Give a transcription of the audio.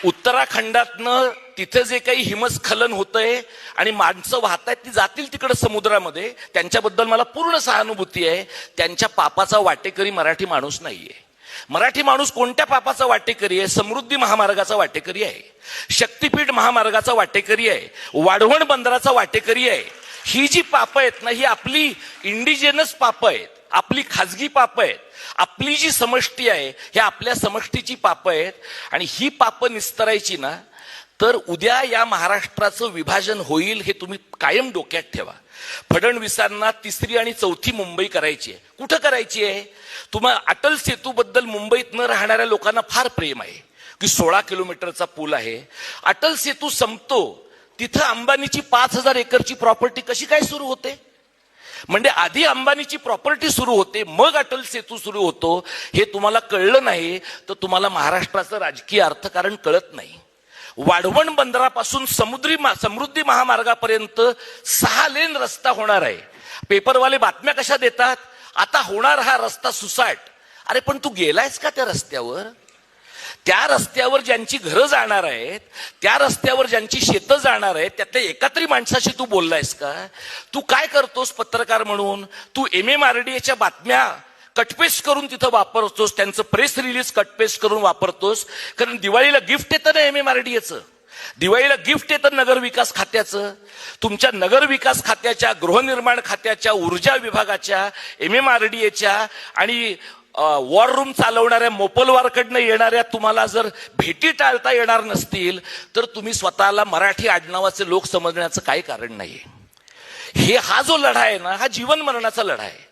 उत्तराखंडातनं तिथे जे काही हिमस्खलन होतंय आणि माणसं वाहतायत ती जातील तिकडे समुद्रामध्ये, त्यांच्याबद्दल मला पूर्ण सहानुभूती आहे. त्यांच्या पापाचा वाटेकरी मराठी माणूस नाहीये. मराठी माणूस कोणत्या पापाचा वाटेकरी आहे? समृद्धी महामार्गाचा वाटेकरी आहे, शक्तीपीठ महामार्गाचा वाटेकरी आहे, वाढवण बंदराचा वाटेकरी आहे. ही जी पाप आहेत ना, ही आपली इंडिजिनस पाप आहेत, आपली खाजगी पाप आहेत. आपली जी समष्टी आहे हे आपल्या समष्टीची पाप आहेत. आणि ही पाप निस्तरायची ना, तर उद्या या महाराष्ट्राचं विभाजन होईल हे तुम्ही कायम डोक्यात ठेवा. फडणवीसांना तिसरी आणि चौथी मुंबई करायची आहे. कुठं करायची आहे? तुम्हाला अटल सेतू बद्दल मुंबईत न राहणाऱ्या लोकांना फार प्रेम आहे की 16 किलोमीटरचा पूल आहे. अटल सेतू संपतो तिथं अंबानीची 5000 एकरची प्रॉपर्टी कशी काय सुरू होते? म्हणजे आधी अंबानीची प्रॉपर्टी सुरू होते, मग अटल सेतू सुरू होतो. हे तुम्हाला कळलं नाही तर तुम्हाला महाराष्ट्राचं राजकीय अर्थकारण कळत नाही. वाढवण बंदरापासून समृद्धी महामार्गापर्यंत 6 लेन रस्ता होणार आहे. पेपरवाले बातम्या कशा देतात? आता होणार हा रस्ता सुसाट. अरे पण तू गेलायस का त्या रस्त्यावर? त्या रस्त्यावर ज्यांची घरं जाणार आहेत, त्या रस्त्यावर ज्यांची शेतं जाणार आहेत, त्यातल्या एका तरी माणसाशी तू बोललायस का? तू काय करतोस पत्रकार म्हणून? तू MMRDAच्या बातम्या कटपेस्ट करून तिथं वापरतोस, त्यांचं प्रेस रिलीज कटपेस्ट करून वापरतोस. कारण दिवाळीला गिफ्ट येतं ना MMRDAचं, दिवाळीला गिफ्ट येतं नगरविकास खात्याचं. तुमच्या नगरविकास खात्याच्या, गृहनिर्माण खात्याच्या, ऊर्जा विभागाच्या, MMRDAच्या आणि वॉर रूम चालवणाऱ्या मोपलवारकडनं येणाऱ्या तुम्हाला जर भेटी टाळता येणार नसतील तर तुम्ही स्वतःला मराठी आडनावाचे लोक समजण्याचं काही कारण नाही. हा जो लढा आहे ना, हा जीवन मरणाचा लढा आहे.